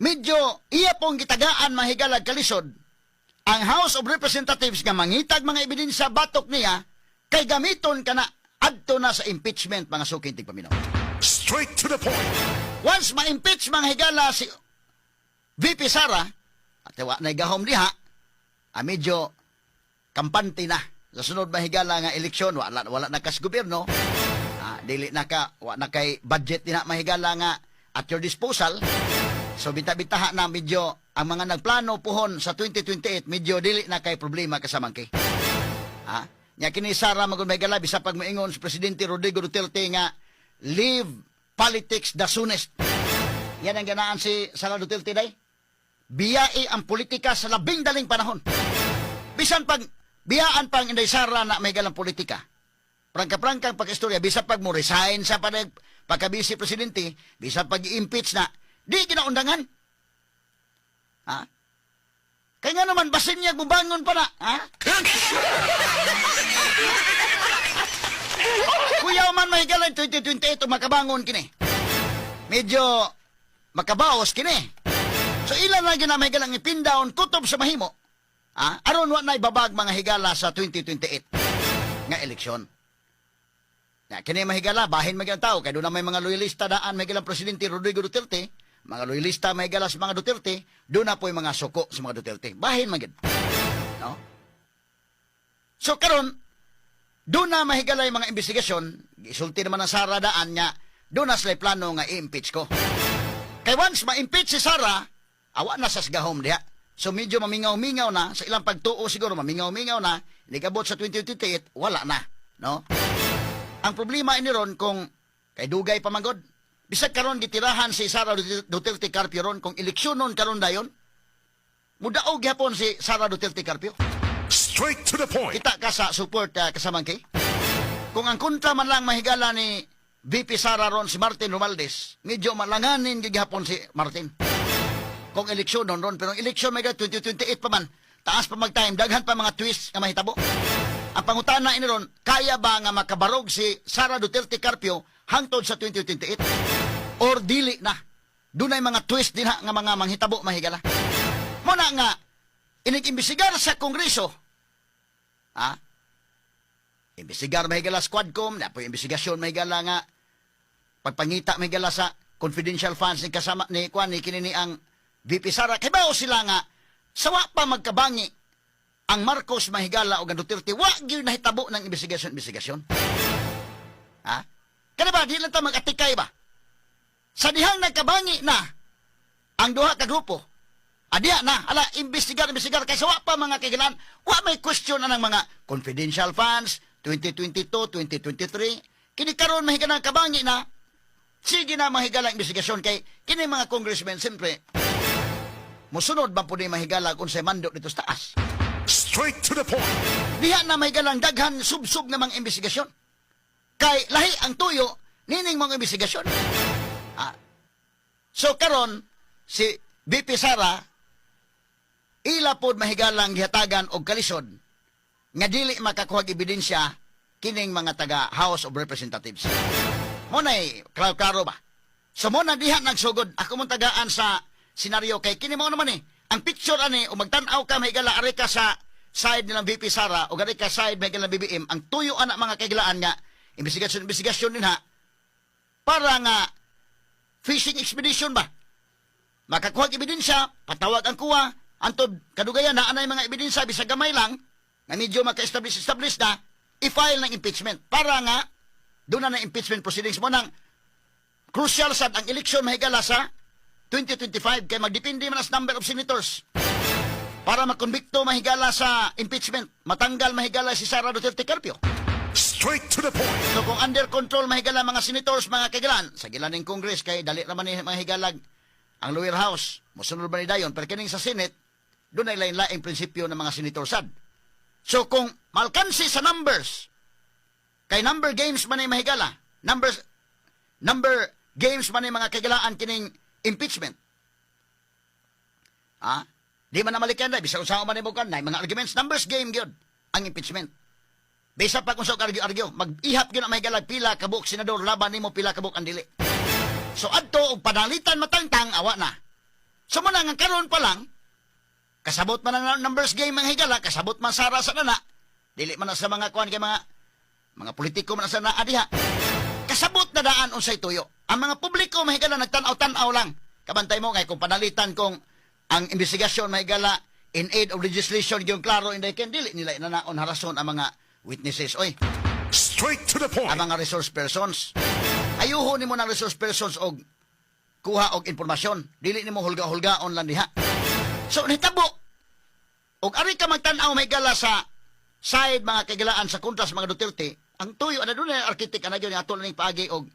medyo iya pong gitagaan mahigalag kalisod ang House of Representatives nga mangitag mga ebidensya batok niya kay gamiton kana adto na sa impeachment mga suking tigpaminaw. Straight to the point. Once ma-impeach mga higala si VP Sara at wa na gahom diha, medyo kampante na sa sunod mahigala nga eleksyon wala na kas gobyerno. Dili na ka wa na kay budget din na mahigala nga at your disposal. So bita-bitaha na medyo ang mga nagplano puhon sa 2028 medyo dili na kay problema kasamang kay. Nya kini Sara magud mahigala bisa pag moingon si Presidente Rodrigo Duterte nga leave politics the soonest. Yan ang ganaan si Sara Duterte day. Biyai ang politika sa labing daling panahon. Bisan pag biyaan pang Inday Sara na may galang politika. Prangka-prangkang pag-istorya, bisa pag mo resign sa pagka-vice presidente, bisa pag i-impeach na, di kinaundangan. Kaya nga naman, basin niya bubangon pa na. Kuya man may galang 2028 makabangon kini. Medyo makabaos kini. So ilan lang na may galang ipin down kutob sa mahimo. Aron wa na ibabag mga higala sa 2028 nga eleksyon. Na kini mahigala bahin mga tao kay do na may mga loyalista daan may galang Presidente Rodrigo Duterte, mga loyalista may gala sa mga Duterte, do na po yung mga suko sa mga Duterte. Bahin magid. No? So karon do na mahigala yung mga investigasyon, gisulti naman ang Sara daan niya, do na sila plano nga i-impeach ko. Kay once ma-impeach si Sara, awa na sa gahom diha. So medyo mamingaw-mingaw na, sa ilang pagtuo siguro mamingaw-mingaw na, nikabot sa 2028, wala na. No? Ang problema ini ron kung kay dugay pamagod, bisag karon gitirahan si Sara Duterte Carpio ron kung eleksyonon karon dayon, mudaog gyapon si Sara Duterte Carpio. Straight to the point. Kita ka sa support kasamang kay. Kung ang kontra man lang mahigala ni VP Sara ron si Martin Romualdez, medyo malanganin gihapon si Martin. Kung eleksyon ron, pero eleksyon may 2028 pa man, taas pa mag-time, daghan pa mga twist nga mahitabo. Ang pangutana ini ron, kaya ba nga makabarog si Sara Duterte Carpio hangtod sa 2028? Or dili na? Dunay mga twist din nga mga manghitabo mahigala. Muna nga, inig-imbisigar sa Kongreso, imbisigar mahigala Squadcom, na po imbisigasyon mahigala nga, pagpangita mahigala sa confidential funds ni kasama ni Kwan, ni kinini ang VP Sara, kay bao sila nga, sawa pa magkabangi, ang Marcos mahigala o Duterte, wag yun nahitabo ng investigasyon. Kaya ba, di lang ta mag-atikay ba? Sa dihang nagkabangi na, ang duha ka grupo, adiya na, investigar, kaya sawa pa mga kaigalan, wa may question na ng mga confidential funds, 2022, 2023, kini karon mahigala kabangi na, sige na mahigala investigasyon kay kini mga congressmen, siyempre, musunod ba po ni mahigala kung sa mando dito sa taas? Straight to the point. Diha na may galang daghan sub-sub na mga investigasyon. Kay lahi ang tuyo, nining mga investigasyon. So karon si VP Sara, ila pod mahigalang gihatagan og kalisod nga dili makakuha ebidensya kining mga taga House of Representatives. Munay, klaro ba? So muna diha nagsugod, ako mong tagaan sa senaryo kay kini mo naman ang picture ani o magtan-aw ka mahigala ari ka sa side nilang VP Sara o ari ka side mahigala BBM ang tuyo anak mga kaigalaan nga investigasyon din ha para nga fishing expedition ba makakuha ebidensya patawag ang kuha antod kadugayan na anay mga ebidensya bisag gamay lang nga medyo maka-establish na i-file ng impeachment para nga doon na impeachment proceedings mo nang crucial sad ang eleksyon mahigala sa 2025 kay magdepende man as number of senators para makonbikto mahigala sa impeachment, matanggal mahigala si Sara Duterte Carpio. Straight to the point. So kung under control mahigala mga senators, mga kaigalan, sa gilaning Congress kay dali naman ni mahigalag ang lower house, musunod ba ni dayon, pero kining sa Senate, doon ay lain-laing prinsipyo ng mga senator sad. So kung malkansi sa numbers, kay number games man ay mahigala, number games man ay mga kaigalaan kining impeachment. Di man na malikan na, bisa kung saan man ibukan na, mga arguments, numbers game yun, ang impeachment. Bisa pa kung saan argue, mag-ihap yun ang may galag pila kabuk senador, laban ni mo pila kabuk ang dili. So adto, og panalitan matangtang, awa na. So mo nga karon pa lang, kasabot man ang numbers game mga higala, kasabot man sara sa nana, dili man na sa mga kuan kay mga politiko man na sa naa diha. Kasabot na daan unsay tuyo. Ang mga publiko mga higala nagtan-aw-tan-aw lang. Kabantay mo kay kung panalitan kung ang investigasyon mga higala in aid of legislation yung klaro inday ken dili nila inanaon harason ang mga witnesses. Oy, Straight to the point. ang mga resource persons. Ayuho nimo ng resource persons og kuha og impormasyon. Dili nimo hulga-hulgaon lang diha. So nitabo. Og ari ka magtan-aw may gala sa side mga kagalaan sa kontras mga Duterte, ang tuyo ana dunay arkitek ana gyud ato ning paagi og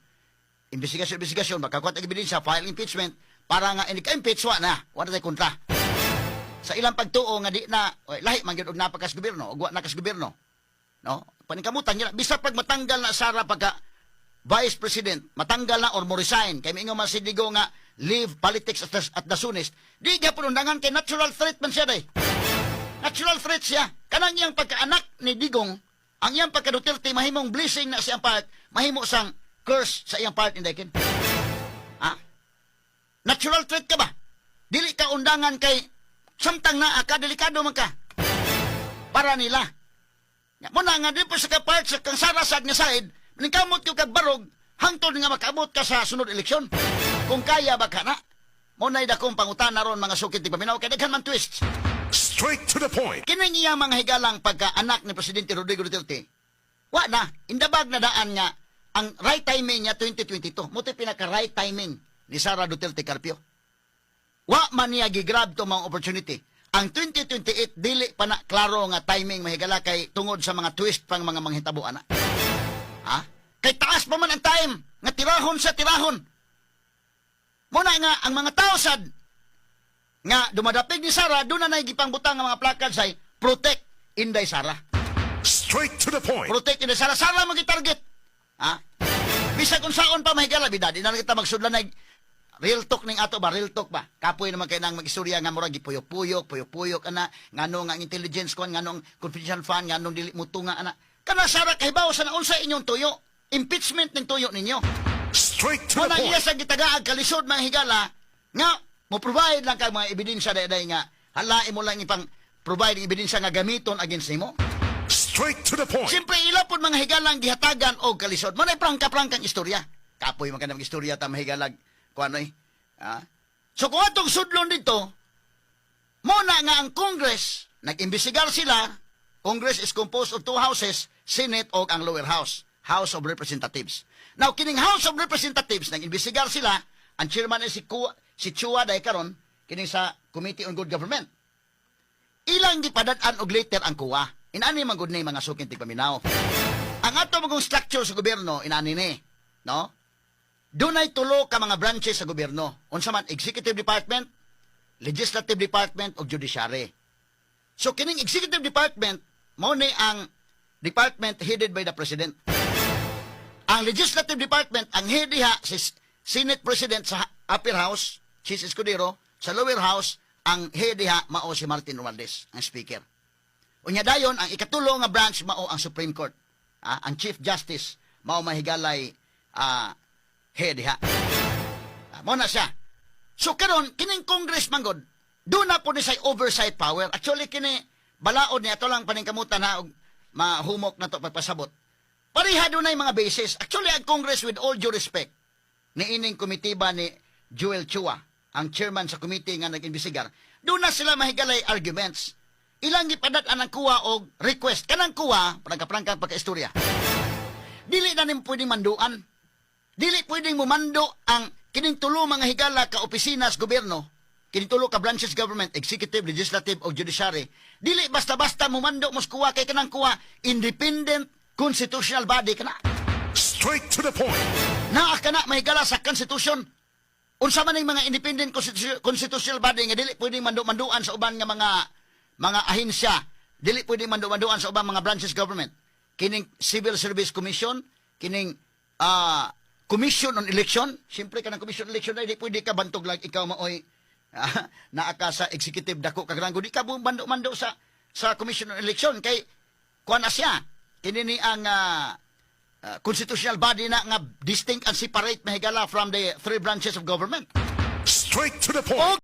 investigasyon makakuha og ebidensya file impeachment para nga ini ka-impeach wa na wala tay kontra. Sa ilang pagtuo nga di na lahi man gyud og napakas gobyerno og wa nakas gobyerno. No? Paningkamutan nila bisa pag matanggal na Sara pagka Vice President, matanggal na or mo resign. Kaya mingo masidigo nga, leave politics at the soonest. Di ka po undangan kay natural threat man siya day. Natural threat siya. Kanang iyang pagkaanak ni Digong, ang iyang pagka-Duterte, mahimong blessing na siyang part, mahimo sang curse sa iyang part, hindi kin. Ha? Natural threat ka ba? Dili ka undangan kay, samtang na ka, delikado man ka. Para nila. Muna nga, di po sa ka-part, sa kang sarasad nga side, ningkamot yung kagbarog, hangtod nga makaabot ka sa sunod eleksyon. Kung kaya ba ka na, muna'y dakong pangutan na ron mga sukit di paminaw, kaya daghan man twist. Straight to the point. Kining iya mga higalang pagka-anak ni Presidente Rodrigo Duterte, wa na, indabag na daan nga, ang right timing niya 2022, muti pinaka-right timing ni Sara Duterte Carpio. Wa man niya gigrab to mga opportunity. Ang 2028, dili pa na klaro nga timing mahigala kay tungod sa mga twist pang mga manghitabo ana. Ha? Kay taas pa man ang time nga tirahon sa tirahon. Muna nga ang mga tao sad nga dumadapig ni Sara doon na nagipangbutang nga mga plakad say protect Inday Sara. Straight to the point. Protect Inday Sara. Sara magi-target. Ha? Bisa kung saon pa mahigala bida di na kita magsudlan na real talk ning ato ba real talk ba. Kapoy naman kay nang magistorya nga murag gipuyok-puyok ana ngano nga ang intelligence kon ngano ang confidential fund ngano dili mutunga ana. Kana Sara kahibaw sa naunsa inyong tuyo. Impeachment ng tuyo ninyo. Straight to the Wala iya point. sa gitagaag kalisod mga higala nga mo provide lang kay mga ebidensya day nga halain mo lang ipang provide ebidensya nga gamiton against nimo. Straight to the point. Siyempre ila pod mga higalang gihatagan og kalisod. Mo na prangka-prangkang istorya. Kapoy man kanang istorya ta mahigalag kuan ay. Ha? So kung atong sudlon dito mo na nga ang Congress nag-imbestigar sila. Congress is composed of two houses, Senate o ang lower house, House of Representatives. Now, kining House of Representatives, nag-imbestigar sila, ang chairman ay si Chua day karon kining sa Committee on Good Government. Ilang gipadad-an og later ang kuwa. Inani man gud ni mga sukin tigpaminaw. Ang ato magong structure sa gobyerno, inani ni, no? Dunay tulo ka mga branches sa gobyerno. Unsa man, Executive Department, Legislative Department, o Judiciary. So, kining Executive Department, mo ni ang department headed by the President. Ang Legislative Department, ang head diha si Senate President sa Upper House, Chis Escudero, sa Lower House, ang head diha mao si Martin Romualdez, ang Speaker. Unya dayon, ang ikatulo nga branch mao ang Supreme Court. Ang Chief Justice mao mahigalay head diha. Mo na siya. So karon kining Congress manggod, do na po ni say oversight power. Actually kini balaod ni ato lang paningkamutan na og mahumok na to pagpasabot. Pareha dunay mga basis. Actually ang Congress with all due respect ni ining komitiba ni Joel Chua, ang chairman sa committee nga nag-imbestigar, doon na sila mahigalay arguments. Ilang gipadat ang kuha og request. Kanang kuha, prangka-prangka pagka-istorya. Dili na nin pwedeng manduan. Dili pwedeng mumando ang kining tulo mga higala ka opisina sa gobyerno, kining tulo ka branches government, executive, legislative, o judiciary. Dili basta-basta mumando mos kuha kay kanang kuha independent constitutional body kana. Straight to the point. Naa kana mahigala sa constitution. Unsa man ang mga independent constitutional body nga dili pwedeng manduan sa uban nga mga ahensya, dili pwedeng manduan sa ubang mga branches government. Kining Civil Service Commission, kining Commission on Election, siyempre kanang Commission on Election ay di pwede ka bantog lang ikaw maoy naa ka sa executive dako kagranggo di ka bando-mando sa Commission on Election kay kuan na siya kini ni ang constitutional body na nga distinct and separate mahigala from the three branches of government. Straight to the point.